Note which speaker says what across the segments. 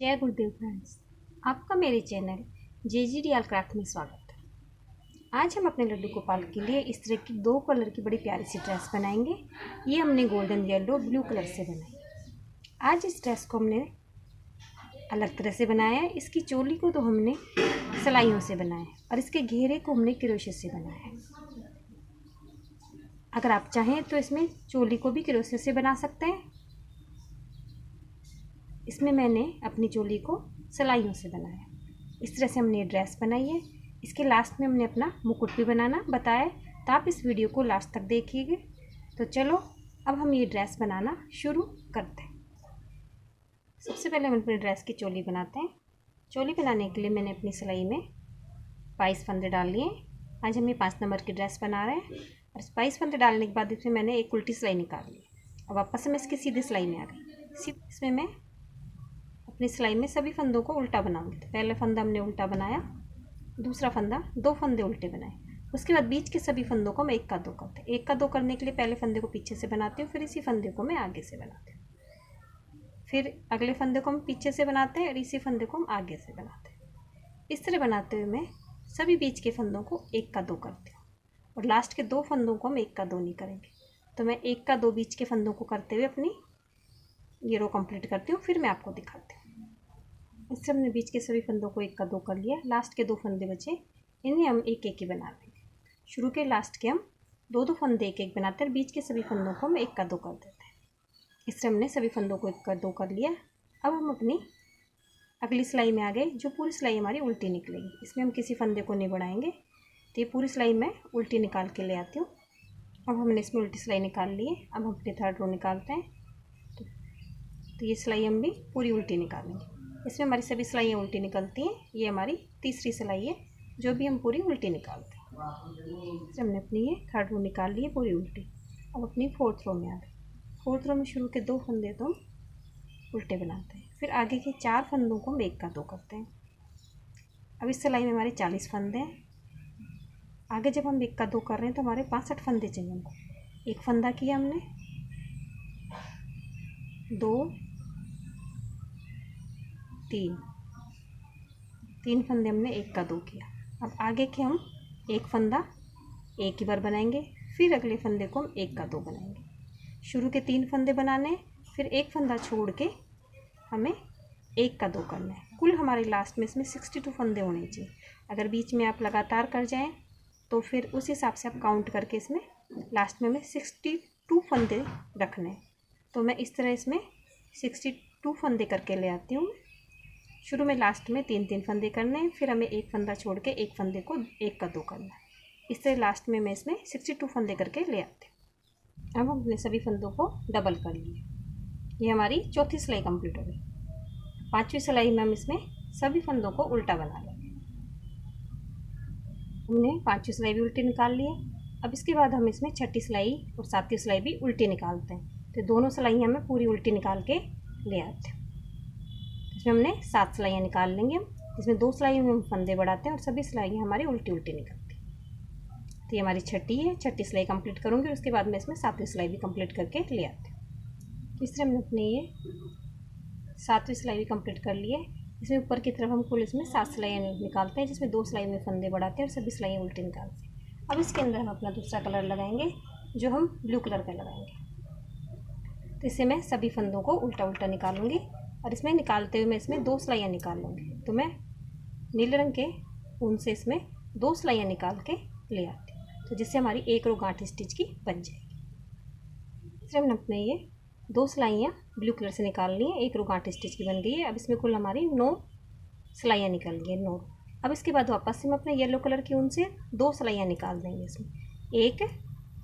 Speaker 1: जय गुरुदेव फ्रेंड्स, आपका मेरे चैनल JGDR क्राफ्ट में स्वागत है। आज हम अपने लड्डू गोपाल के लिए इस तरह की 2 कलर की बड़ी प्यारी सी ड्रेस बनाएंगे। ये हमने गोल्डन येलो ब्लू कलर से बनाई। आज इस ड्रेस को हमने अलग तरह से बनाया है। इसकी चोली को तो हमने सिलाइयों से बनाया है और इसके घेरे को हमने क्रोशे से बनाया है। अगर आप चाहें तो इसमें चोली को भी क्रोशे से बना सकते हैं। इसमें मैंने अपनी चोली को सिलाइयों से बनाया। इस तरह से हमने ये ड्रेस बनाई है। इसके लास्ट में हमने अपना मुकुट भी बनाना बताया है, तो आप इस वीडियो को लास्ट तक देखिएगा। तो चलो अब हम ये ड्रेस बनाना शुरू करते हैं। सबसे पहले हम अपनी ड्रेस की चोली बनाते हैं। चोली बनाने के लिए मैंने अपनी सिलाई में 22 फंदे डाल लिए। आज हम ये 5 नंबर की ड्रेस बना रहे हैं और 22 फंदे डालने के बाद इसमें मैंने एक उल्टी सिलाई निकाल ली। अब वापस से मैं इसकी सीधी सिलाई में आ गई। इसमें मैं अपनी सिलाई में सभी फंदों को उल्टा बनाऊंगी। तो पहला फंदा हमने उल्टा बनाया, दूसरा फंदा 2 फंदे उल्टे बनाए। उसके बाद बीच के सभी फंदों को मैं 1 का 2 करते हैं। 1 का 2 करने के लिए पहले फंदे को पीछे से बनाती हूँ, फिर इसी फंदे को मैं आगे से बनाती हूँ। फिर अगले फंदे को हम पीछे से बनाते हैं और इसी फंदे को हम आगे से बनाते हैं। इस तरह बनाते हुए मैं सभी बीच के फंदों को 1 का 2 करती हूँ और लास्ट के 2 फंदों को हम 1 का 2 नहीं करेंगे। तो मैं 1 का 2 बीच के फंदों को करते हुए अपनी ये रो कंप्लीट करती हूँ, फिर मैं आपको दिखाती हूँ। इससे हमने बीच के सभी फंदों को 1 का 2 कर लिया। लास्ट के 2 फंदे बचे, इन्हें हम एक एक ही बना लेंगे। शुरू के लास्ट के हम 2 फंदे एक एक बनाते हैं और बीच के सभी फंदों को हम 1 का 2 कर देते हैं। इससे हमने सभी फंदों को 1 का 2 कर लिया। अब हम अपनी अगली सिलाई में आ गए, जो पूरी सिलाई हमारी उल्टी निकलेगी। इसमें हम किसी फंदे को नहीं बढ़ाएंगे। तो ये पूरी सिलाई मैं उल्टी निकाल के ले आती हूँ। अब हमने इसमें उल्टी सिलाई निकाल ली है। अब हम अपनी थर्ड रो निकालते हैं। तो ये सिलाई हम भी पूरी उल्टी निकालेंगे। इसमें हमारी सभी सिलाइयाँ उल्टी निकलती हैं। ये हमारी तीसरी सिलाई है जो भी हम पूरी उल्टी निकालते हैं। तो हमने अपनी ये थर्ड रो निकाल ली है पूरी उल्टी। अब अपनी फोर्थ रो में आ गए। फोर्थ रो में शुरू के 2 फंदे तो हम उल्टे बनाते हैं, फिर आगे के 4 फंदों को हम 1 का 2 करते हैं। अब इस सिलाई में हमारे 40 फंदे हैं। आगे जब हम 1 का 2 कर रहे हैं तो हमारे 65 फंदे चाहिए हमको। 1 फंदा किया हमने, 2 3 फंदे हमने 1 का 2 किया। अब आगे के हम 1 फंदा एक ही बार बनाएंगे, फिर अगले फंदे को हम 1 का 2 बनाएंगे। शुरू के 3 फंदे बनाने, फिर 1 फंदा छोड़ के हमें 1 का 2 करना है। कुल हमारे लास्ट में इसमें 62 फंदे होने चाहिए। अगर बीच में आप लगातार कर जाएं तो फिर उस हिसाब से आप काउंट करके इसमें लास्ट में हमें 62 फंदे रखने हैं। तो मैं इस तरह इसमें 62 फंदे करके ले आती हूँ। शुरू में लास्ट में 3 फंदे करने हैं, फिर हमें 1 फंदा छोड़ के 1 फंदे को 1 का 2 करना है। इस तरह लास्ट में मैं इसमें 62 फंदे करके ले आती हूँ। अब हमने सभी फंदों को डबल कर लिए। ये हमारी चौथी सिलाई कंप्लीट हो गई। 5वीं सिलाई में हम इसमें सभी फंदों को उल्टा बना लेंगे। हमने 5वीं सिलाई भी उल्टी निकाल ली है। अब इसके बाद हम इसमें 6ठी सिलाई और 7वीं सिलाई भी उल्टी निकालते हैं। तो दोनों सिलाइयाँ हमें पूरी उल्टी निकाल के ले आते हैं। इसमें हमने 7 सिलाइयाँ निकाल लेंगे हम, जिसमें 2 सिलाइयों में हम फंदे बढ़ाते हैं और सभी सिलाइयाँ हमारी उल्टी उल्टी निकलती हैं। तो ये हमारी 6ठी है। 6ठी सिलाई कंप्लीट करूँगी और उसके बाद मैं इसमें 7वीं सिलाई भी कंप्लीट करके ले आती हूँ। इस तरह हमने अपने ये 7वीं सिलाई भी कंप्लीट कर ली है। इसमें ऊपर की तरफ हम कुल इसमें 7 सिलाइयाँ निकालते हैं, जिसमें 2 सिलाई में फंदे बढ़ाते हैं और सभी सिलाइयाँ उल्टी निकालते हैं। अब इसके अंदर हम अपना दूसरा कलर लगाएंगे, जो हम ब्लू कलर का लगाएंगे। तो इससे मैं सभी फंदों को उल्टा उल्टा निकालूंगी और इसमें निकालते हुए मैं इसमें 2 सिलाइयाँ निकाल लूँगी। तो मैं नीले रंग के ऊन से इसमें 2 सिलाइयाँ निकाल के ले आती हूँ, तो जिससे हमारी 1 रो गांठ स्टिच की बन जाएगी। इसलिए हमने अपने ये 2 सिलाइयाँ ब्लू कलर से निकाल ली हैं, 1 रो गांठ स्टिच की बन गई है। अब इसमें कुल हमारी 9 सिलाइयाँ निकल गई है, 9। अब इसके बाद वापस से हम अपने येलो कलर की ऊन से 2 सिलाइयाँ निकाल देंगे। इसमें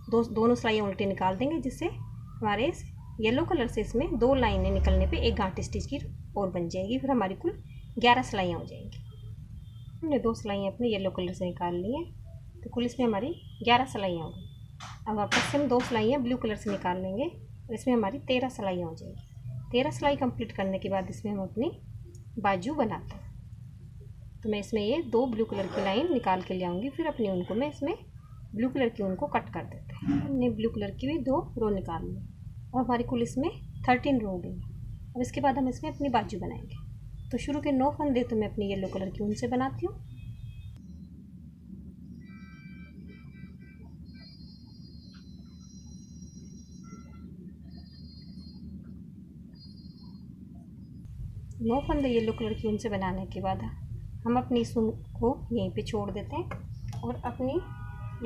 Speaker 1: दोनों सिलाइयाँ उल्टी निकाल देंगे, जिससे हमारे येलो कलर से इसमें 2 लाइनें निकलने पे 1 गांठ स्टिच की और बन जाएगी। फिर हमारी कुल 11 सिलाइयाँ हो जाएंगी। हमने 2 सिलाइयाँ अपने येलो कलर से निकाल ली हैं, तो कुल इसमें हमारी 11 सिलाइयाँ हो गई। अब वापस से हम 2 सिलाइयाँ ब्लू कलर से निकाल लेंगे और इसमें हमारी 13 सिलाइयाँ हो जाएगी। 13 सिलाई कंप्लीट करने के बाद इसमें हम अपनी बाजू बनाते हैं। तो मैं इसमें ये 2 ब्लू कलर की लाइन निकाल के ले आऊँगी, फिर अपनी ऊन को मैं इसमें ब्लू कलर की ऊन को कट कर देते हैं। हमने ब्लू कलर की भी 2 रो निकाल ली और हमारी कुल इसमें 13 रो हो गई। अब इसके बाद हम इसमें अपनी बाजू बनाएंगे। तो शुरू के 9 फंदे तो मैं अपनी येलो कलर की ऊन से बनाती हूँ। नौ फंदे येलो कलर की ऊन से बनाने के बाद हम अपनी इस ऊन को यहीं पे छोड़ देते हैं और अपनी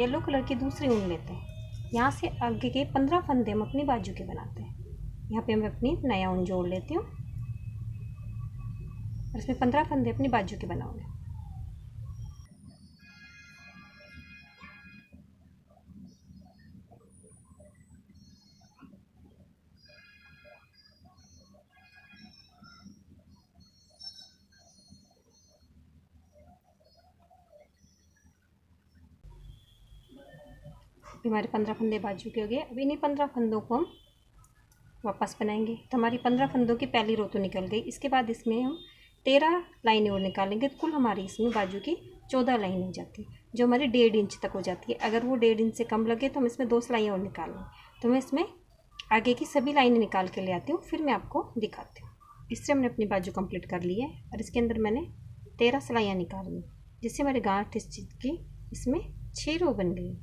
Speaker 1: येलो कलर की दूसरी ऊन लेते हैं। यहाँ से आगे के 15 फंदे हम अपनी बाजू के बनाते हैं। यहाँ पे मैं अपनी नया ऊन जोड़ लेती हूँ और इसमें 15 फंदे अपनी बाजू के बनाऊंगी। हमारे 15 फंदे बाजू के हो गए। अब इन्हीं 15 फंदों को हम वापस बनाएंगे। तो हमारी 15 फंदों की पहली रो तो निकल गई। इसके बाद इसमें हम 13 लाइनें और निकालेंगे। तो कुल हमारी इसमें बाजू की 14 लाइन हो जाती है, जो हमारी 1.5 इंच तक हो जाती है। अगर वो 1.5 इंच से कम लगे तो हम इसमें 2 सिलाइयाँ और निकालेंगे। तो मैं इसमें आगे की सभी लाइनें निकाल के ले आती हूँ, फिर मैं आपको दिखाती हूँ। इससे हमने अपनी बाजू कंप्लीट कर ली है और इसके अंदर मैंने 13 सिलाइयाँ निकाल ली, जिससे हमारे गांठ स्टिच की इसमें 6 रो बन गई।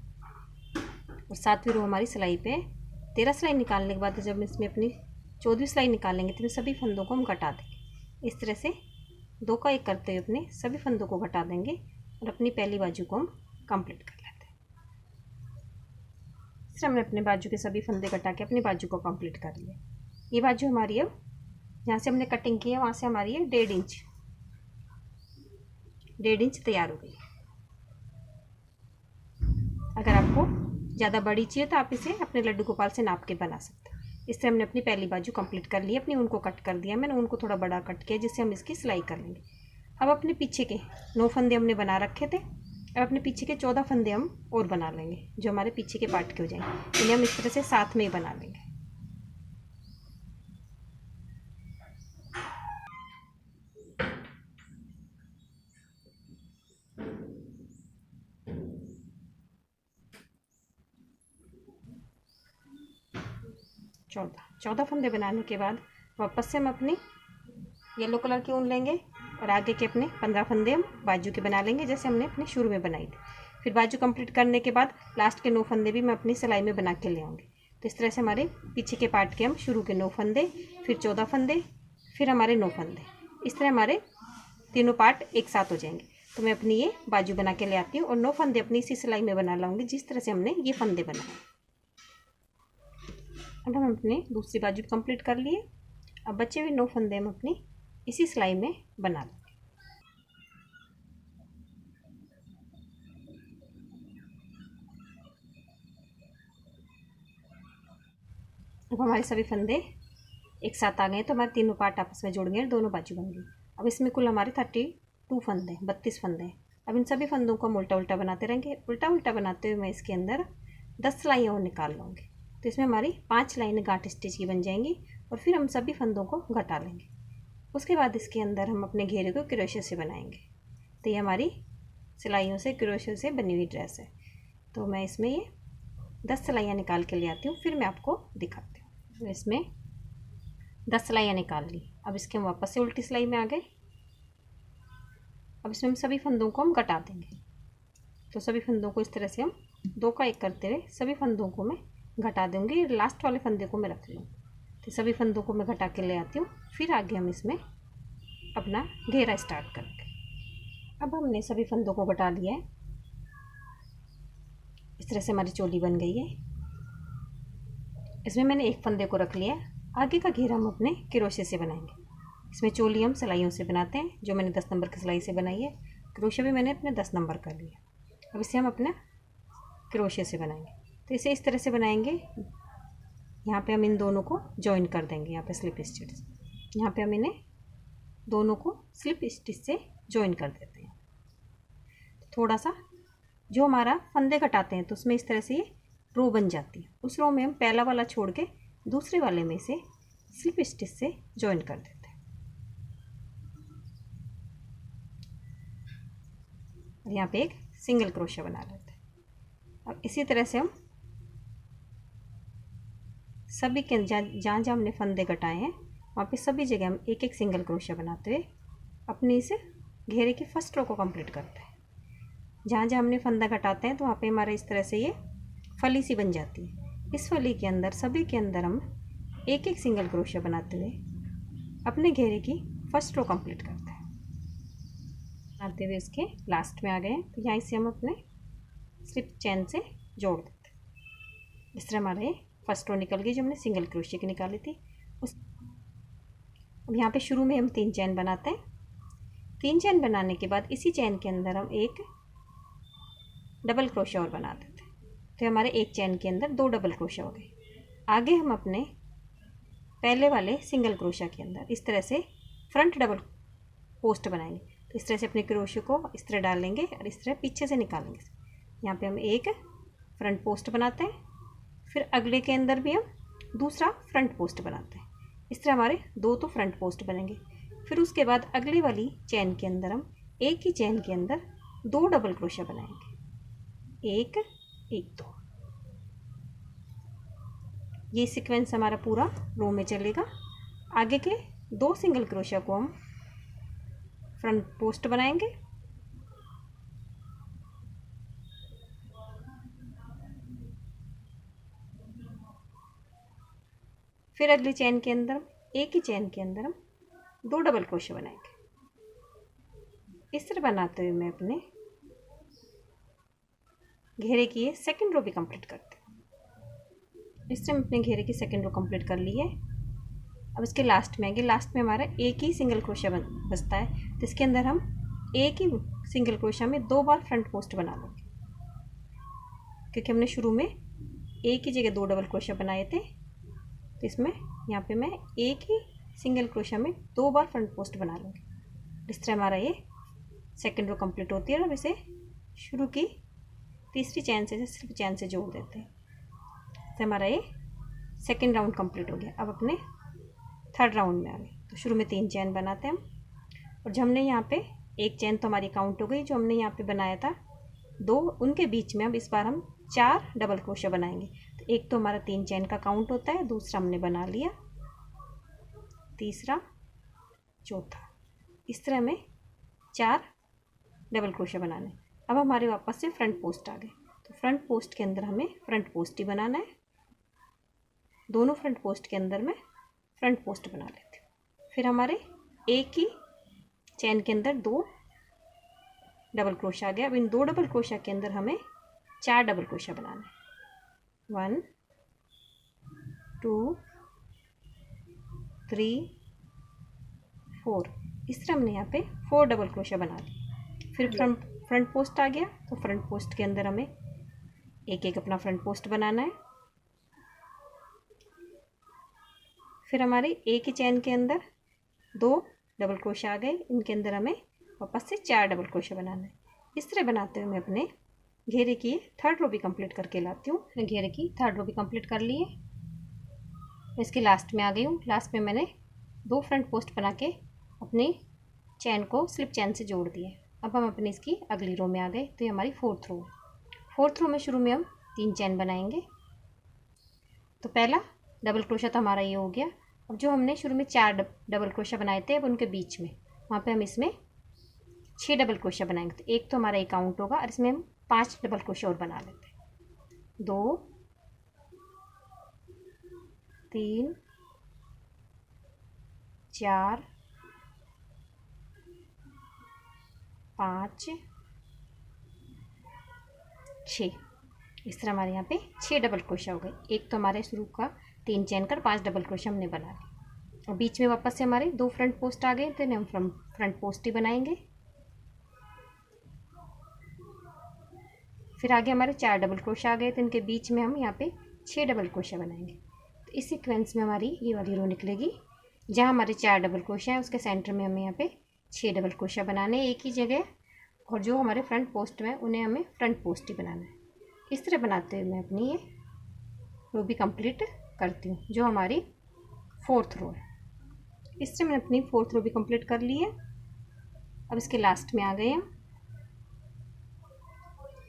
Speaker 1: और 7वीं रो हमारी सिलाई पे 13 सिलाई निकालने के बाद जब हम इसमें अपनी 14वीं सिलाई निकालेंगे तो सभी फंदों को हम घटा देंगे। इस तरह से 2 का 1 करते हुए अपने सभी फंदों को घटा देंगे और अपनी पहली बाजू को हम कंप्लीट कर लेते हैं। इस तरह हमने अपने बाजू के सभी फंदे घटा के अपनी बाजू को कंप्लीट कर लिया। ये बाजू हमारी अब जहाँ से हमने कटिंग की है वहाँ से हमारी है 1.5 इंच तैयार हो गई। अगर आपको ज़्यादा बड़ी चाहिए तो आप इसे अपने लड्डू गोपाल से नाप के बना सकते हैं। इससे हमने अपनी पहली बाजू कंप्लीट कर ली। अपनी ऊन को कट कर दिया मैंने, ऊन को थोड़ा बड़ा कट किया जिससे हम इसकी सिलाई कर लेंगे। अब अपने पीछे के 9 फंदे हमने बना रखे थे, अब अपने पीछे के 14 फंदे हम और बना लेंगे, जो हमारे पीछे के पार्ट के हो जाएंगे। इन्हें हम इस तरह से साथ में ही बना लेंगे। चौदह फंदे बनाने के बाद वापस से हम अपनी येलो कलर की ऊन लेंगे और आगे के अपने 15 फंदे हम बाजू के बना लेंगे, जैसे हमने अपने शुरू में बनाई थी। फिर बाजू कंप्लीट करने के बाद लास्ट के 9 फंदे भी मैं अपनी सिलाई में बना के ले आऊँगी। तो इस तरह से हमारे पीछे के पार्ट के हम शुरू के 9 फंदे, फिर 14 फंदे, फिर हमारे 9 फंदे, इस तरह हमारे तीनों पार्ट एक साथ हो जाएंगे। तो मैं अपनी ये बाजू बना के ले आती हूँ और 9 फंदे अपनी इसी सिलाई में बना लाऊंगी जिस तरह से हमने ये फंदे बनाए। अब हम अपनी दूसरी बाजू कंप्लीट कर लिए। अब बचे हुए 9 फंदे हम अपनी इसी सिलाई में बना लेंगे। अब हमारे सभी फंदे एक साथ आ गए तो हमारे तीनों पार्ट आपस में जुड़ गए, दोनों बाजू बन गई। अब इसमें कुल हमारे 32 फंदे, 32 फंदे हैं। अब इन सभी फंदों को हम उल्टा उल्टा बनाते रहेंगे। उल्टा उल्टा बनाते हुए मैं इसके अंदर 10 सिलाइयाँ और निकाल लूँगी। तो इसमें हमारी 5 लाइनें गांठ स्टिच की बन जाएंगी और फिर हम सभी फंदों को घटा लेंगे। उसके बाद इसके अंदर हम अपने घेरे को क्रोशे से बनाएंगे। तो ये हमारी सिलाइयों से क्रोशे से बनी हुई ड्रेस है। तो मैं इसमें ये 10 सिलाइयाँ निकाल के ले आती हूँ, फिर मैं आपको दिखाती हूँ। तो इसमें 10 सिलाइयाँ निकाल ली। अब इसके हम वापस से उल्टी सिलाई में आ गए। अब इसमें हम सभी फंदों को हम घटा देंगे। तो सभी फंदों को इस तरह से हम 2 का 1 करते हुए सभी फंदों को मैं घटा दूँगी। लास्ट वाले फंदे को मैं रख लूँ। तो सभी फंदों को मैं घटा के ले आती हूँ, फिर आगे हम इसमें अपना घेरा स्टार्ट करेंगे। अब हमने सभी फंदों को घटा लिया है। इस तरह से हमारी चोली बन गई है। इसमें मैंने 1 फंदे को रख लिया। आगे का घेरा हम अपने क्रोशे से बनाएंगे। इसमें चोली हम सिलाइयों से बनाते हैं, जो मैंने 10 नंबर की सिलाई से बनाई है। क्रोशे भी मैंने अपने 10 नंबर कर लिया। अब इसे हम अपना क्रोशे से बनाएंगे। तो इसे इस तरह से बनाएंगे। यहाँ पे हम इन दोनों को जॉइन कर देंगे। यहाँ पे स्लिप स्टिच, यहाँ पे हम इन्हें दोनों को स्लिप स्टिच से जॉइन कर देते हैं। थोड़ा सा जो हमारा फंदे कटाते हैं तो उसमें इस तरह से ये रो बन जाती है। उस रो में हम पहला वाला छोड़ के दूसरे वाले में से स्लिप स्टिच से जॉइन कर देते हैं। और यहाँ पे एक सिंगल क्रोशा बना लेते हैं। अब इसी तरह से हम सभी के जहाँ जहाँ हमने फंदे कटाए हैं वहाँ पे सभी जगह हम एक एक सिंगल क्रोशा बनाते हुए अपने इस घेरे की फर्स्ट रो को कंप्लीट करते हैं। जहाँ जहाँ हमने फंदा घटाते हैं तो वहाँ पे हमारा इस तरह से ये फली सी बन जाती है। इस फली के अंदर सभी के अंदर हम एक एक सिंगल क्रोशिया बनाते हुए अपने घेरे की फर्स्ट रो कंप्लीट करते हैं। आते हुए इसके लास्ट में आ गए हैं तो यहाँ से हम अपने स्लिप चेन से जोड़ देते हैं। इस तरह हमारा ये फर्स्ट रो निकल गई जो हमने सिंगल क्रोशिया की निकाली थी। अब यहाँ पे शुरू में हम 3 चैन बनाते हैं। 3 चैन बनाने के बाद इसी चैन के अंदर हम एक डबल क्रोशिया और बना देते हैं। तो हमारे एक चैन के अंदर 2 डबल क्रोशिया हो गए। आगे हम अपने पहले वाले सिंगल क्रोशिया के अंदर इस तरह से फ्रंट डबल पोस्ट बनाएंगे। तो इस तरह से अपने क्रोशिया को इस तरह डालेंगे और इस तरह पीछे से निकालेंगे। यहाँ पे हम एक फ्रंट पोस्ट बनाते हैं, फिर अगले के अंदर भी हम दूसरा फ्रंट पोस्ट बनाते हैं। इस तरह हमारे 2 तो फ्रंट पोस्ट बनेंगे। फिर उसके बाद अगले वाली चैन के अंदर हम एक ही चैन के अंदर 2 डबल क्रोशिया बनाएंगे, 1 1 2। ये सीक्वेंस हमारा पूरा रो में चलेगा। आगे के 2 सिंगल क्रोशिया को हम फ्रंट पोस्ट बनाएंगे, फिर अगली चैन के अंदर एक ही चैन के अंदर हम 2 डबल क्रोशिया बनाएंगे। इस तरह बनाते हुए मैं अपने घेरे की ये सेकंड रो भी कंप्लीट करते हैं। इस तरह मैं अपने घेरे की सेकंड रो कंप्लीट कर ली है। अब इसके लास्ट में आएंगे। लास्ट में हमारा एक ही सिंगल क्रोशिया बचता है तो इसके अंदर हम एक ही सिंगल क्रोशिया में 2 बार फ्रंट पोस्ट बना लेंगे, क्योंकि हमने शुरू में एक ही जगह 2 डबल क्रोशिया बनाए थे। तो इसमें यहाँ पे मैं एक ही सिंगल क्रोशिया में 2 बार फ्रंट पोस्ट बना लूँगी। इस तरह हमारा ये सेकंड रो कंप्लीट होती है। अब इसे शुरू की तीसरी चैन से सिर्फ चैन से जोड़ देते हैं। तो हमारा ये सेकंड राउंड कंप्लीट हो गया। अब अपने थर्ड राउंड में आ गए। तो शुरू में 3 चैन बनाते हैं हम, और जो हमने यहाँ पे एक चैन तो हमारी काउंट हो गई, जो हमने यहाँ पे बनाया था 2, उनके बीच में अब इस बार हम 4 डबल क्रोशिया बनाएंगे। तो एक तो हमारा 3 चैन का काउंट होता है, दूसरा हमने बना लिया, तीसरा, चौथा। इस तरह में 4 डबल क्रोशिया बनाने। अब हमारे वापस से फ्रंट पोस्ट आ गए। तो फ्रंट पोस्ट के अंदर हमें फ्रंट पोस्ट ही बनाना है। दोनों फ्रंट पोस्ट के अंदर मैं फ्रंट पोस्ट बना लेती हूँ। फिर हमारे एक ही चैन के अंदर 2 डबल क्रोशिया आ गया। अब इन 2 डबल क्रोशिया के अंदर हमें 4 डबल क्रोशिया बनाना है। 1 2 3 4। इस तरह हमने यहाँ पे 4 डबल क्रोशिया बना ली। फिर फ्रंट पोस्ट आ गया। तो फ्रंट पोस्ट के अंदर हमें एक एक अपना फ्रंट पोस्ट बनाना है। फिर हमारे एक ही चैन के अंदर 2 डबल क्रोशिया आ गए। इनके अंदर हमें वापस से 4 डबल क्रोशिया बनाना है। इस तरह बनाते हुए मैं अपने घेरे की थर्ड रो भी कंप्लीट करके लाती हूँ। मैंने घेरे की थर्ड रो भी कंप्लीट कर ली है। इसके लास्ट में आ गई हूँ। लास्ट में मैंने 2 फ्रंट पोस्ट बना के अपनी चैन को स्लिप चैन से जोड़ दिए। अब हम अपनी इसकी अगली रो में आ गए। तो ये हमारी फोर्थ रो में शुरू में हम 3 चैन बनाएंगे। तो पहला डबल क्रोशिया तो हमारा ये हो गया। अब जो हमने शुरू में 4 डबल क्रोशिया बनाए थे, अब उनके बीच में वहाँ पे हम इसमें 6 डबल क्रोशिया बनाएंगे। तो एक तो हमारा ये काउंट होगा, और इसमें हम 5 डबल क्रोशिया और बना लेते हैं। 2 3 4 5 6। इस तरह हमारे यहाँ पे 6 डबल क्रोशिया हो गए। एक तो हमारे शुरू का 3 चैन कर 5 डबल क्रोशिया हमने बना ली। और बीच में वापस से हमारे 2 फ्रंट पोस्ट आ गए। तो इन्हें हम फ्रंट पोस्ट ही बनाएंगे। फिर आगे हमारे 4 डबल क्रोशिया आ गए। तो इनके बीच में हम यहाँ पे 6 डबल क्रोशिया बनाएंगे। तो इस सीक्वेंस में हमारी ये वाली रो निकलेगी। जहाँ हमारे 4 डबल क्रोशिया है उसके सेंटर में हमें यहाँ पे 6 डबल क्रोशिया बनाने एक ही जगह, और जो हमारे फ्रंट पोस्ट में उन्हें हमें फ्रंट पोस्ट ही बनाना है। इस तरह बनाते हुए मैं अपनी ये रो भी कंप्लीट करती हूँ, जो हमारी फोर्थ रो है। इस तरह मैंने अपनी फोर्थ रो भी कंप्लीट कर ली है। अब इसके लास्ट में आ गए हैं।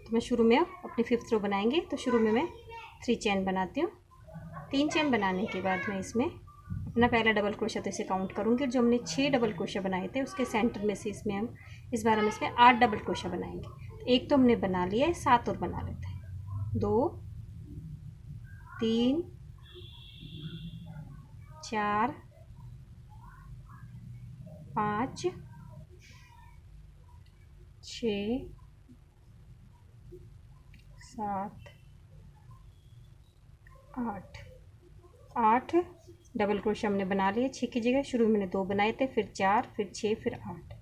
Speaker 1: तो मैं शुरू में अपनी फिफ्थ रो बनाएंगे। तो शुरू में मैं 3 चैन बनाती हूँ। 3 चैन बनाने के बाद मैं इसमें ना पहला डबल क्रोशिया तो इसे काउंट करूँगी। जो हमने 6 डबल क्रोशिया बनाए थे उसके सेंटर में से इसमें हम इस बार हम इसमें 8 डबल क्रोशिया बनाएंगे। एक तो हमने बना लिया है, 7 और बना लेते हैं। 2 3 4 5 6 7 8 डबल क्रोशिया हमने बना लिए। 6 की जगह शुरू में मैंने 2 बनाए थे, फिर 4, फिर 6, फिर 8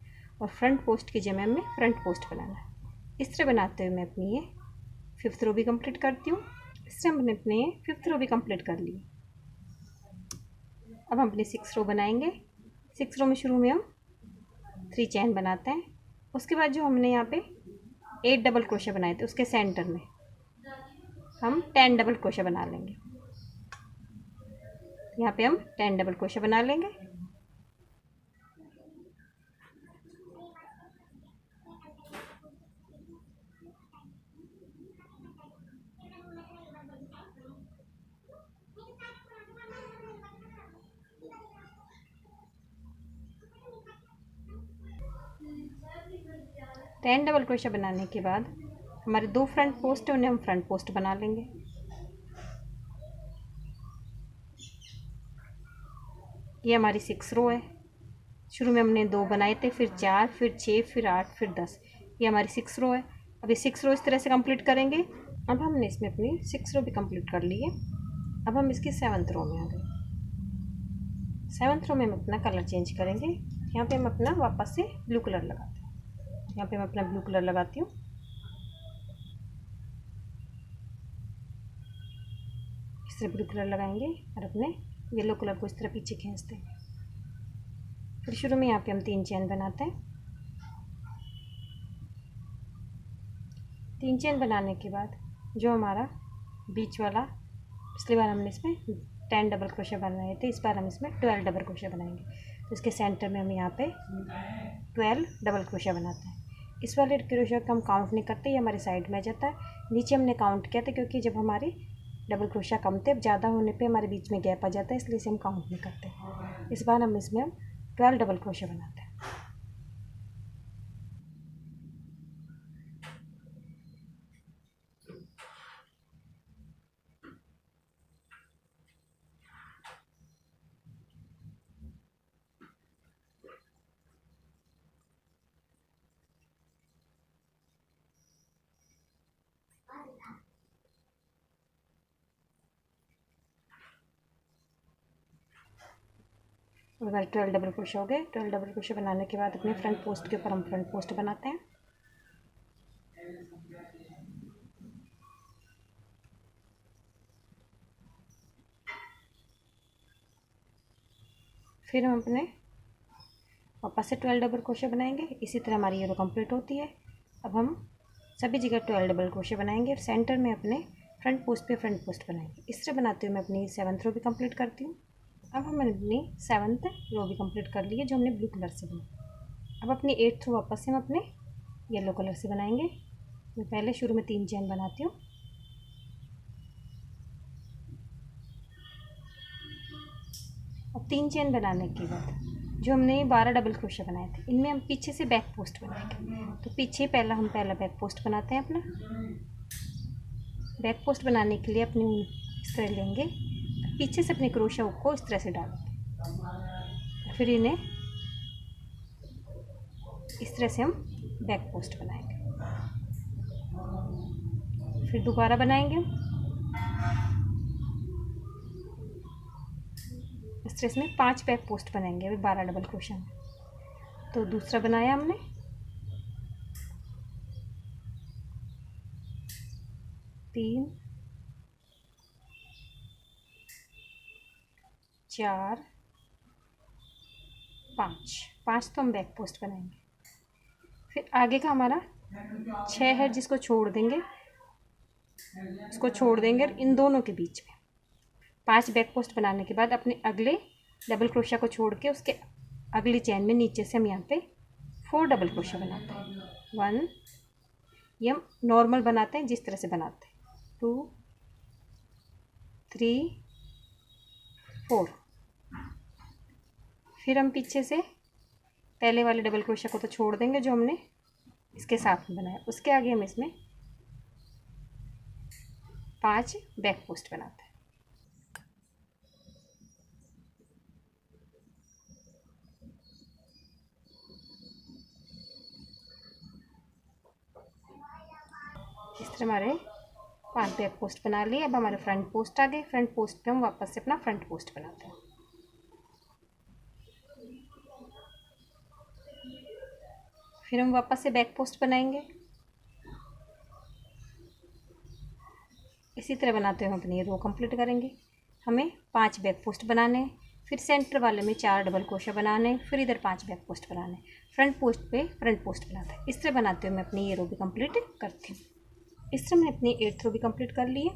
Speaker 1: और फ्रंट पोस्ट की जगह में फ्रंट पोस्ट बनाना है। इस तरह बनाते हुए मैं अपनी ये 5th रो भी कंप्लीट करती हूँ। इस तरह मैंने अपने 5th रो भी कंप्लीट कर ली। अब हम अपनी 6th रो बनाएंगे। 6th रो में शुरू में हम 3 चैन बनाते हैं। उसके बाद जो हमने यहाँ पे 8 डबल क्रोशिया बनाए थे उसके सेंटर में हम 10 डबल क्रोशिया बना लेंगे। यहाँ पे हम 10 डबल क्रोशिया बना लेंगे। टेन डबल क्रोशिया बनाने के बाद हमारे 2 फ्रंट पोस्ट है, उन्हें हम फ्रंट पोस्ट बना लेंगे। ये हमारी 6 रो है। शुरू में हमने 2 बनाए थे, फिर 4, फिर 6, फिर 8, फिर 10। ये हमारी 6 रो है। अब ये 6 रो इस तरह से कंप्लीट करेंगे। अब हमने इसमें अपनी 6 रो भी कंप्लीट कर ली है। अब हम इसकी 7th रो में आ गए। 7th रो में हम अपना कलर चेंज करेंगे। यहाँ पे हम अपना वापस से ब्लू कलर लगाते हैं। यहाँ पे मैं अपना ब्लू कलर लगाती हूँ। इस तरह ब्लू कलर लगाएंगे और अपने येलो कलर को इस तरह पीछे खींचते हैं। फिर शुरू में यहाँ पे हम 3 चैन बनाते हैं। 3 चैन बनाने के बाद जो हमारा बीच वाला, पिछली बार हमने इसमें 10 डबल क्रोशिया बनाए थे, इस बार हम इसमें 12 डबल क्रोशिया बनाएंगे। तो इसके सेंटर में हम यहाँ पे 12 डबल क्रोशिया बनाते हैं। इस वाले क्रोशिया का हम काउंट नहीं करते, ये हमारे साइड में आ जाता है। नीचे हमने काउंट किया था क्योंकि जब हमारी डबल क्रोशिया कम थे, ज़्यादा होने पे हमारे बीच में गैप आ जाता है, इसलिए इसे हम काउंट नहीं करते। इस बार हम इसमें 12 डबल क्रोशिया बनाते हैं। हमारे 12 डबल क्रोशिया हो गए। 12 डबल क्रोशिया बनाने के बाद अपने फ्रंट पोस्ट के ऊपर हम फ्रंट पोस्ट बनाते हैं। फिर हम अपने वापस से 12 डबल क्रोशिया बनाएंगे। इसी तरह हमारी ये रो कंप्लीट होती है। अब हम सभी जगह 12 डबल क्रोशिया बनाएंगे और सेंटर में अपने फ्रंट पोस्ट पे फ्रंट पोस्ट बनाएंगे। इस तरह बनाते हुए मैं अपनी 7th रो भी कंप्लीट करती हूँ। अब हमने अपनी 7th रो भी कंप्लीट कर ली है, जो हमने ब्लू कलर से बनाई। अब अपनी 8th रो वापस से हम अपने येलो कलर से बनाएंगे। मैं पहले शुरू में 3 चैन बनाती हूँ। अब 3 चैन बनाने के बाद जो हमने 12 डबल क्रोशिया बनाए थे, इनमें हम पीछे से बैक पोस्ट बनाएंगे। तो पीछे हम पहला बैक पोस्ट बनाते हैं। अपना बैक पोस्ट बनाने के लिए अपनी इस तरह लेंगे, पीछे से अपने क्रोशिया को इस तरह से डालेंगे। फिर इन्हें इस तरह से हम बैक पोस्ट बनाएंगे। फिर दोबारा बनाएंगे इस तरह से 5 बैक पोस्ट बनाएंगे अभी 12 डबल क्रोशिया में। तो दूसरा बनाया हमने, 3 4 5 तो हम बैक पोस्ट बनाएंगे। फिर आगे का हमारा 6 है, जिसको छोड़ देंगे, इसको छोड़ देंगे और इन दोनों के बीच में 5 बैक पोस्ट बनाने के बाद अपने अगले डबल क्रोशिया को छोड़ के उसके अगली चैन में नीचे से हम यहाँ पे 4 डबल क्रोशिया बनाते हैं। 1, ये हम नॉर्मल बनाते हैं जिस तरह से बनाते हैं, 2 3 4। फिर हम पीछे से पहले वाले डबल क्रोशा को तो छोड़ देंगे जो हमने इसके साथ में बनाया, उसके आगे हम इसमें 5 बैक पोस्ट बनाते हैं। इस तरह हमारे 5 बैक पोस्ट बना लिए। अब हमारे फ्रंट पोस्ट आ गए। फ्रंट पोस्ट पे हम वापस से अपना फ्रंट पोस्ट बनाते हैं। फिर हम वापस से बैक पोस्ट बनाएंगे। इसी तरह बनाते हुए हम अपनी रो कंप्लीट करेंगे। हमें 5 बैक पोस्ट बनाने हैं, फिर सेंटर वाले में 4 डबल क्रोशा बनाने, फिर इधर 5 बैक पोस्ट बनाने, फ्रंट पोस्ट पे फ्रंट पोस्ट बनाते हैं। इस तरह बनाते हुए मैं अपनी ये रो भी कंप्लीट करती हूँ। इस तरह मैंने अपनी 8th रो भी कंप्लीट कर ली है।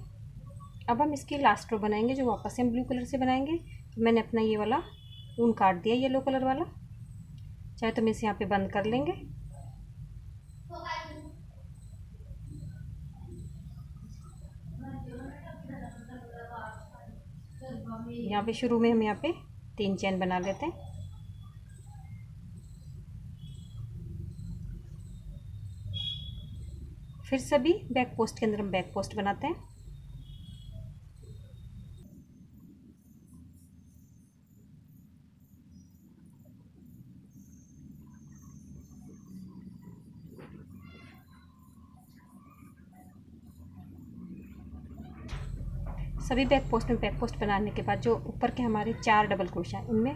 Speaker 1: अब हम इसकी लास्ट रो बनाएंगे जो वापस से हम ब्लू कलर से बनाएंगे। तो मैंने अपना ये वाला ऊन काट दिया येलो कलर वाला, चाहे तो हम इसे यहाँ पे बंद कर लेंगे। यहाँ पे शुरू में हम यहाँ पे 3 चैन बना लेते हैं। फिर सभी बैक पोस्ट के अंदर हम बैक पोस्ट बनाते हैं। सभी बैक पोस्ट में बैक पोस्ट बनाने के बाद जो ऊपर के हमारे 4 डबल क्रोशा हैं उनमें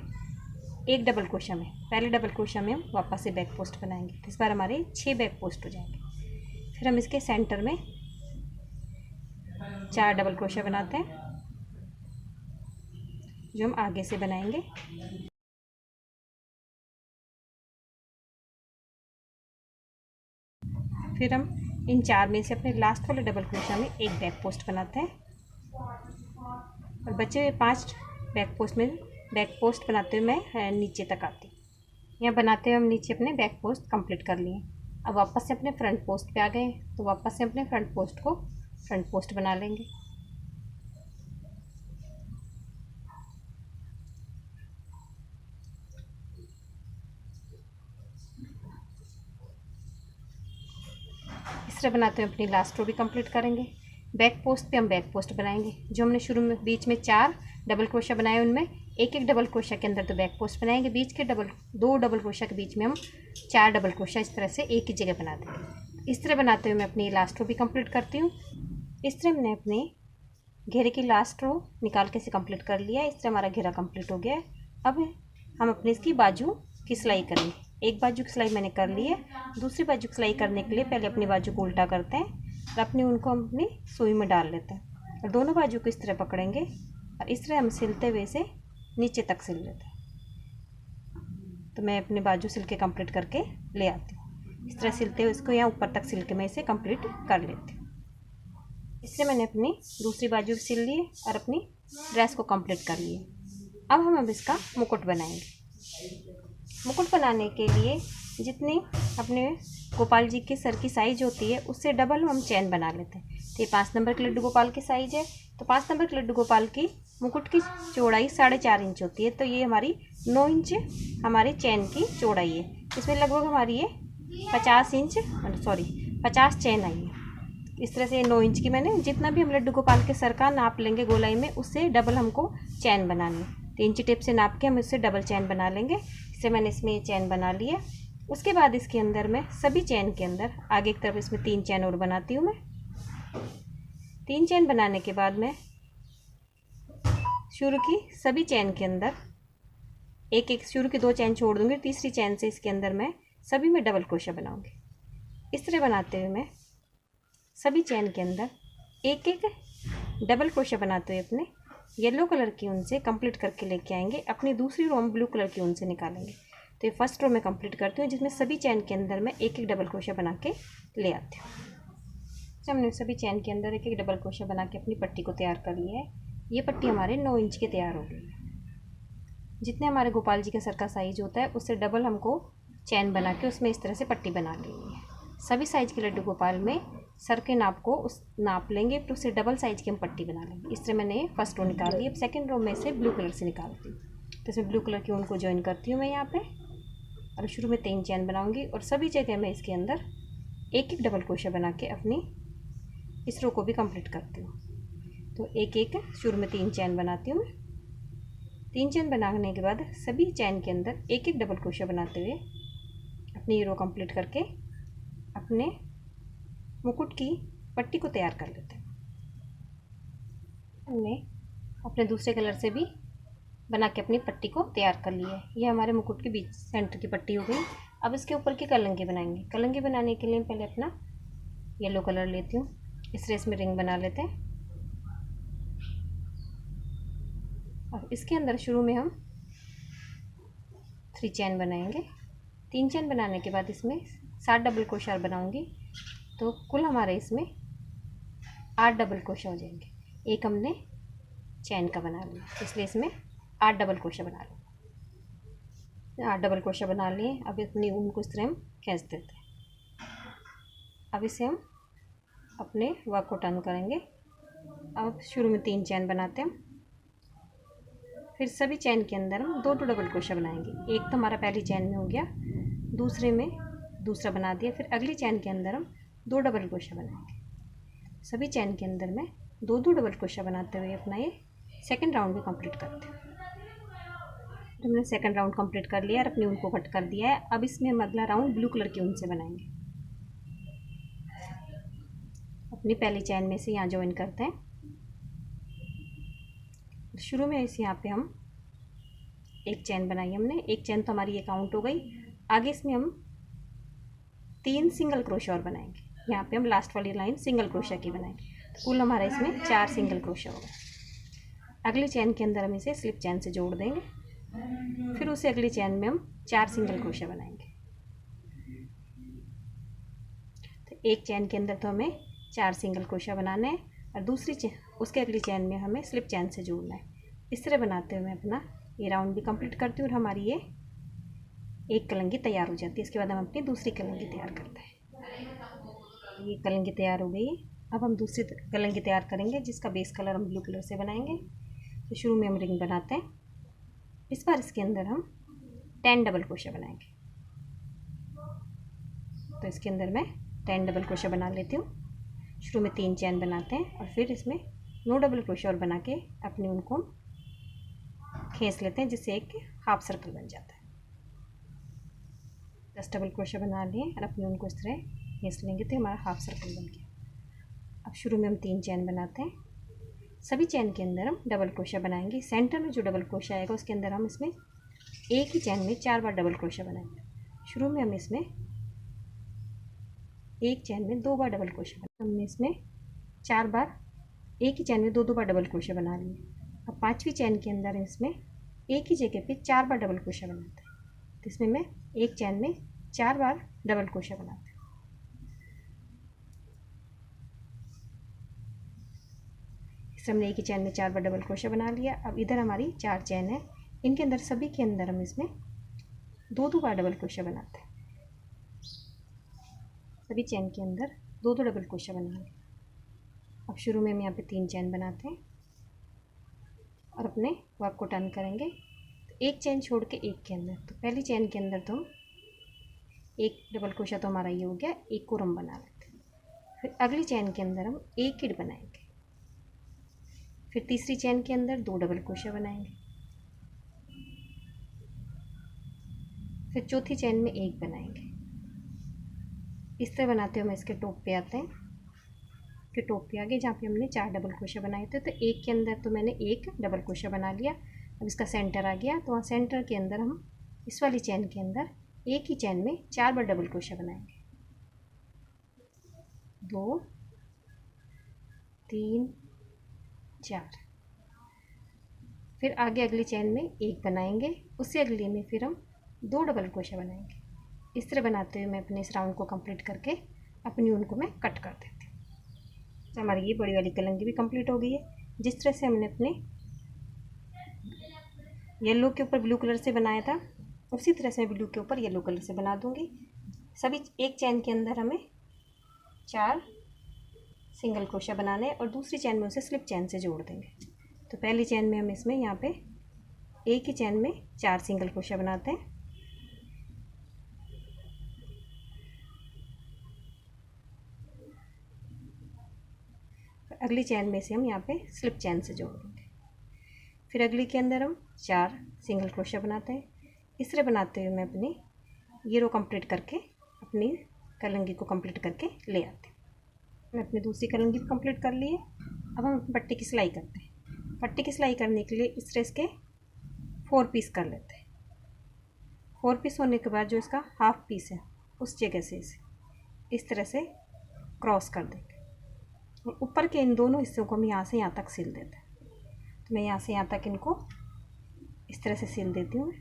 Speaker 1: एक डबल क्रोशा में पहले डबल क्रोशा में हम वापस से बैक पोस्ट बनाएंगे। इस बार हमारे 6 बैक पोस्ट हो जाएंगे। फिर हम इसके सेंटर में 4 डबल क्रोशा बनाते हैं जो हम आगे से बनाएंगे। फिर हम इन 4 में से अपने लास्ट वाले डबल क्रोशा में एक बैक पोस्ट बनाते हैं और बचे हुए 5 बैक पोस्ट में बैक पोस्ट बनाते हुए मैं नीचे तक आती हूँ। यहाँ बनाते हुए हम नीचे अपने बैक पोस्ट कंप्लीट कर लिए। अब वापस से अपने फ्रंट पोस्ट पे आ गए, तो वापस से अपने फ्रंट पोस्ट को फ्रंट पोस्ट बना लेंगे। इस तरह बनाते हुए अपनी लास्ट रो भी कंप्लीट करेंगे। बैक पोस्ट पे हम बैक पोस्ट बनाएंगे जो हमने शुरू में बीच में 4 डबल क्रोशा बनाए, उनमें एक एक डबल क्रोशा के अंदर तो बैक पोस्ट बनाएंगे। बीच के 2 डबल क्रोशा के बीच में हम 4 डबल क्रोशा इस तरह से एक ही जगह बना देंगे। इस तरह बनाते हुए मैं अपनी लास्ट रो भी कंप्लीट करती हूँ। इस तरह मैंने अपने घेरे की लास्ट रो निकाल के से कंप्लीट कर लिया। इस तरह हमारा घेरा कंप्लीट हो गया है। अब हम अपने इसकी बाजू की सिलाई करेंगे। एक बाजू की सिलाई मैंने कर ली है। दूसरी बाजू की सिलाई करने के लिए पहले अपनी बाजू को उल्टा करते हैं और अपनी उनको हम अपनी सुई में डाल लेते हैं और दोनों बाजू को इस तरह पकड़ेंगे और इस तरह हम सिलते हुए से नीचे तक सिल लेते हैं। तो मैं अपनी बाजू सिल के कंप्लीट करके ले आती हूँ। इस तरह सिलते हुए इसको यहाँ ऊपर तक सिल के मैं इसे कंप्लीट कर लेती हूँ। इससे मैंने अपनी दूसरी बाजू सिल ली और अपनी ड्रेस को कंप्लीट कर लिए। अब हम इसका मुकुट बनाएंगे। मुकुट बनाने के लिए जितनी अपने गोपाल जी के सर की साइज होती है उससे डबल हम चैन बना लेते हैं। तो ये 5 नंबर के लड्डू गोपाल की साइज है, तो 5 नंबर के लड्डू गोपाल की मुकुट की चौड़ाई 4.5 इंच होती है। तो ये हमारी 9 इंच हमारी चैन की चौड़ाई है। इसमें लगभग हमारी ये 50 चैन आई है। इस तरह से 9 इंच की मैंने जितना भी हम लड्डू गोपाल के सर का नाप लेंगे गोलाई में उससे डबल हमको चैन बनानी है। तो इंची टेप से नाप के हम इससे डबल चैन बना लेंगे। इससे मैंने इसमें ये चैन बना ली है। उसके बाद इसके अंदर मैं सभी चैन के अंदर आगे की तरफ इसमें 3 चैन और बनाती हूँ। मैं 3 चैन बनाने के बाद मैं शुरू की सभी चैन के अंदर एक एक शुरू की 2 चैन छोड़ दूँगी। तीसरी चैन से इसके अंदर मैं सभी में डबल क्रोशा बनाऊँगी। इस तरह बनाते हुए मैं सभी चैन के अंदर एक एक डबल क्रोशा बनाते हुए अपने येलो कलर की ऊन से कंप्लीट करके लेके आएंगे। अपनी दूसरी रो में ब्लू कलर की ऊन से निकालेंगे। तो ये फर्स्ट रो में कंप्लीट करती हूँ जिसमें सभी चैन के अंदर मैं एक एक डबल क्रोशा बना के ले आती हूँ। तो हमने सभी चैन के अंदर एक एक डबल क्रोशा बना के अपनी पट्टी को तैयार कर लिया है। ये पट्टी हमारे 9 इंच के तैयार हो गई है। जितने हमारे गोपाल जी के सर का साइज होता है उससे डबल हमको चैन बना के उसमें इस तरह से पट्टी बना लेनी है। सभी साइज के लड्डू गोपाल में सर के नाप को उस नाप लेंगे फिर उससे डबल साइज की हम पट्टी बना लेंगे। इस तरह मैंने फर्स्ट रो निकाल ली। अब सेकंड रो में से ब्लू कलर से निकालती हूँ। तो इसमें ब्लू कलर की ऊन को ज्वाइन करती हूँ मैं यहाँ पे, और शुरू में 3 चैन बनाऊँगी और सभी जगह मैं इसके अंदर एक एक डबल क्रोशा बना के अपनी इस रो को भी कंप्लीट करती हूँ। तो एक एक शुरू में 3 चैन बनाती हूँ। 3 चैन बनाने के बाद सभी चैन के अंदर एक एक डबल क्रोशा बनाते हुए अपनी ये रो कंप्लीट करके अपने मुकुट की पट्टी को तैयार कर लेते हैं। हमने अपने दूसरे कलर से भी बना के अपनी पट्टी को तैयार कर लिया है। ये हमारे मुकुट के बीच सेंटर की पट्टी हो गई। अब इसके ऊपर की कलंगी बनाएंगे। कलंगी बनाने के लिए पहले अपना येलो कलर लेती हूँ, इस रेस में रिंग बना लेते हैं। अब इसके अंदर शुरू में हम 3 चैन बनाएंगे। 3 चैन बनाने के बाद इसमें 7 डबल क्रोशा बनाऊंगी, तो कुल हमारे इसमें 8 डबल क्रोशा हो जाएंगे। एक हमने चैन का बना लिया, इसलिए इसमें 8 डबल क्रोशा बना लें। 8 डबल क्रोशा बना लिए। अब अपनी ऊन को इस तरह हम खींच देते हैं। अब इसे हम अपने वर्क को टर्न करेंगे। अब शुरू में 3 चैन बनाते हैं, फिर सभी चैन के अंदर हम 2 डबल क्रोशा बनाएंगे। एक तो हमारा पहली चैन में हो गया, दूसरे में दूसरा बना दिया, फिर अगली चैन के अंदर हम 2 डबल क्रोशा बनाएंगे। सभी चैन के अंदर में 2 डबल क्रोशा बनाते हुए अपना ये सेकेंड राउंड भी कंप्लीट करते हैं। तो हमने सेकेंड राउंड कंप्लीट कर लिया और अपनी ऊन को कट कर दिया है। अब इसमें हम अगला राउंड ब्लू कलर की ऊन से बनाएंगे। अपनी पहली चैन में से यहाँ ज्वाइन करते हैं। शुरू में इस यहाँ पे हम एक चैन बनाई हमने, एक चैन तो हमारी ये काउंट हो गई। आगे इसमें हम 3 सिंगल क्रोशा और बनाएंगे। यहाँ पे हम लास्ट वाली लाइन सिंगल क्रोशा की बनाएंगे, तो कुल हमारा इसमें 4 सिंगल क्रोशा होगा। अगली चैन के अंदर हम इसे स्लिप चैन से जोड़ देंगे, फिर उसे अगली चैन में हम 4 सिंगल क्रोशा बनाएंगे। तो एक चैन के अंदर तो हमें 4 सिंगल क्रोशा बनाना है और दूसरी चैन उसके अगली चैन में हमें स्लिप चैन से जोड़ना है। इस तरह बनाते हुए मैं अपना ये राउंड भी कंप्लीट करती हूँ और हमारी ये एक कलंगी तैयार हो जाती है। इसके बाद हम अपनी दूसरी कलंगी तैयार करते हैं। ये कलंगी तैयार हो गई है। अब हम दूसरी कलंगी तैयार करेंगे, जिसका बेस कलर हम ब्लू कलर से बनाएंगे। तो शुरू में हम रिंग बनाते हैं। इस बार इसके अंदर हम 10 डबल क्रोशा बनाएंगे। तो इसके अंदर मैं 10 डबल क्रोशा बना लेती हूँ। शुरू में 3 चैन बनाते हैं और फिर इसमें 9 डबल क्रोशा और बना के अपने उनको खींच लेते हैं, जिससे एक हाफ सर्कल बन जाता है। 10 डबल क्रोशा बना लिए और अपने उनको इस तरह खींच लेंगे तो हमारा हाफ सर्कल बन गया। अब शुरू में हम 3 चैन बनाते हैं। सभी चैन के अंदर हम डबल क्रोशा बनाएंगे। सेंटर में जो डबल क्रोशा आएगा उसके अंदर हम इसमें एक ही चैन में 4 बार डबल क्रोशा बनाएंगे। शुरू में हम इसमें एक चैन में 2 बार डबल क्रोशा हमने इसमें 4 बार एक ही चैन में 2 बार डबल क्रोशा बना लिए। अब 5वीं चैन के अंदर इसमें एक ही जगह पे 4 बार डबल क्रोशा बनाते हैं। तो इसमें मैं एक चैन में 4 बार डबल क्रोशा बनाते हैं। इस हमने एक ही चैन में 4 बार डबल क्रोशा बना लिया। अब इधर हमारी 4 चैन है, इनके अंदर सभी के अंदर हम इसमें 2 बार डबल क्रोशा बनाते हैं। सभी चैन के अंदर 2 डबल क्रोशा बना लें। अब शुरू में हम यहाँ पे 3 चैन बनाते हैं और अपने वर्क को टर्न करेंगे। तो एक चैन छोड़ के एक के अंदर, तो पहली चैन के अंदर तो एक डबल क्रोशा तो हमारा ये हो गया, एक को हम बना लेते हैं। फिर अगली चैन के अंदर हम एक ही बनाएंगे। फिर तीसरी चैन के अंदर 2 डबल क्रोशा बनाएंगे। फिर चौथी चैन में एक बनाएंगे। इस तरह बनाते हुए हम इसके टॉप पे आते हैं कि टॉप पे आगे जहाँ पे हमने 4 डबल क्रोशा बनाए थे, तो एक के अंदर तो मैंने एक डबल क्रोशा बना लिया। अब इसका सेंटर आ गया, तो वहाँ सेंटर के अंदर हम इस वाली चैन के अंदर एक ही चैन में 4 बार डबल क्रोशा बनाएंगे। 2 3 4। फिर आगे अगली चैन में एक बनाएंगे, उससे अगली में फिर हम 2 डबल क्रोशा बनाएंगे। इस तरह बनाते हुए मैं अपने इस राउंड को कंप्लीट करके अपनी ऊन को मैं कट कर देती हूँ। तो हमारी ये बड़ी वाली कलंगी भी कंप्लीट हो गई है। जिस तरह से हमने अपने येलो के ऊपर ब्लू कलर से बनाया था, उसी तरह से मैं ब्लू के ऊपर येलो कलर से बना दूँगी। सभी एक चैन के अंदर हमें 4 सिंगल क्रोशा बनाने और दूसरी चैन में उसे स्लिप चैन से जोड़ देंगे। तो पहली चैन में हम इसमें यहाँ पे एक ही चैन में 4 सिंगल क्रोशिया बनाते हैं। अगली चैन में से हम यहाँ पे स्लिप चैन से जोड़ देंगे। फिर अगली के अंदर हम 4 सिंगल क्रोशिया बनाते हैं। इस तरह बनाते हुए मैं अपनी ये रो कंप्लीट करके अपनी कलंगी को कंप्लीट करके ले आती हूँ। मैं अपनी दूसरी कलंगी कंप्लीट कर ली है। अब हम पट्टी की सिलाई करते हैं। पट्टी की सिलाई करने के लिए इस तरह इसके 4 पीस कर लेते हैं। 4 पीस होने के बाद जो इसका हाफ पीस है उस जगह से इसे इस तरह से क्रॉस कर देंगे और ऊपर के इन दोनों हिस्सों को हम यहाँ से यहाँ तक सिल देते हैं। तो मैं यहाँ से यहाँ तक इनको इस तरह से सिल देती हूँ।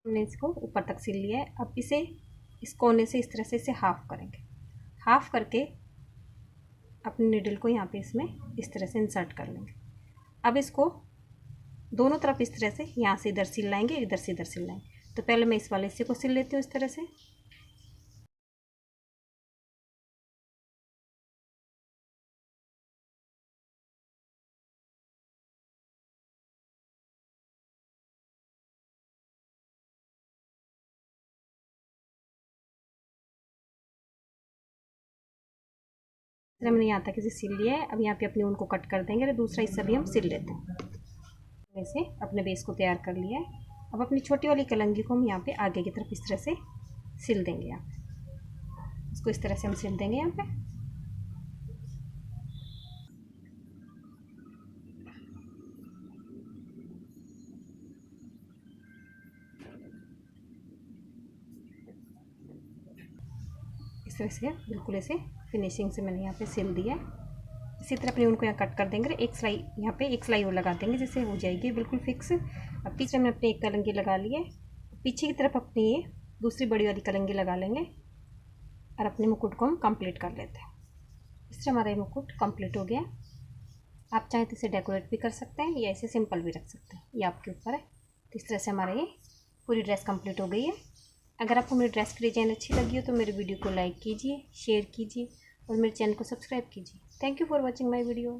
Speaker 1: हमने इसको ऊपर तक सिल लिया है। अब इसे इस कोने से इस तरह से इसे हाफ करेंगे। हाफ करके अपनी निडल को यहाँ पे इसमें इस तरह से इंसर्ट कर लेंगे। अब इसको दोनों तरफ इस तरह से यहाँ से इधर सिल लाएंगे, इधर से इधर सिल लाएंगे। तो पहले मैं इस वाले हिस्से को सिल लेती हूँ इस तरह से। हमने यहाँ तक इसे सिल लिया है। अब यहाँ पे अपनी ऊन को कट कर देंगे और दूसरा हिस्सा भी हम सिल लेते हैं। इसे अपने बेस को तैयार कर लिया है। अब अपनी छोटी वाली कलंगी को हम यहाँ पे आगे की तरफ इस तरह से सिल देंगे। यहाँ पे इसको इस तरह से हम सिल देंगे। यहाँ पे इस तरह से बिल्कुल ऐसे फिनिशिंग से मैंने यहाँ पे सिल दिया है। इसी तरह अपनी उनको यहाँ कट कर देंगे। एक सिलाई यहाँ पे एक सिलाई और लगा देंगे जिससे हो जाएगी बिल्कुल फिक्स। अब पीछे हमने अपनी एक कलंगी लगा ली है। पीछे की तरफ अपनी ये दूसरी बड़ी वाली कलंगी लगा लेंगे और अपने मुकुट को हम कंप्लीट कर लेते हैं। इस तरह हमारा ये मुकुट कंप्लीट हो गया। आप चाहें तो इसे डेकोरेट भी कर सकते हैं या इसे सिंपल भी रख सकते हैं, ये आपके ऊपर है। तो इस तरह से हमारा ये पूरी ड्रेस कंप्लीट हो गई है। अगर आपको मेरी ड्रेस की डिज़ाइन अच्छी लगी हो तो मेरे वीडियो को लाइक कीजिए, शेयर कीजिए और मेरे चैनल को सब्सक्राइब कीजिए। Thank you for watching my video.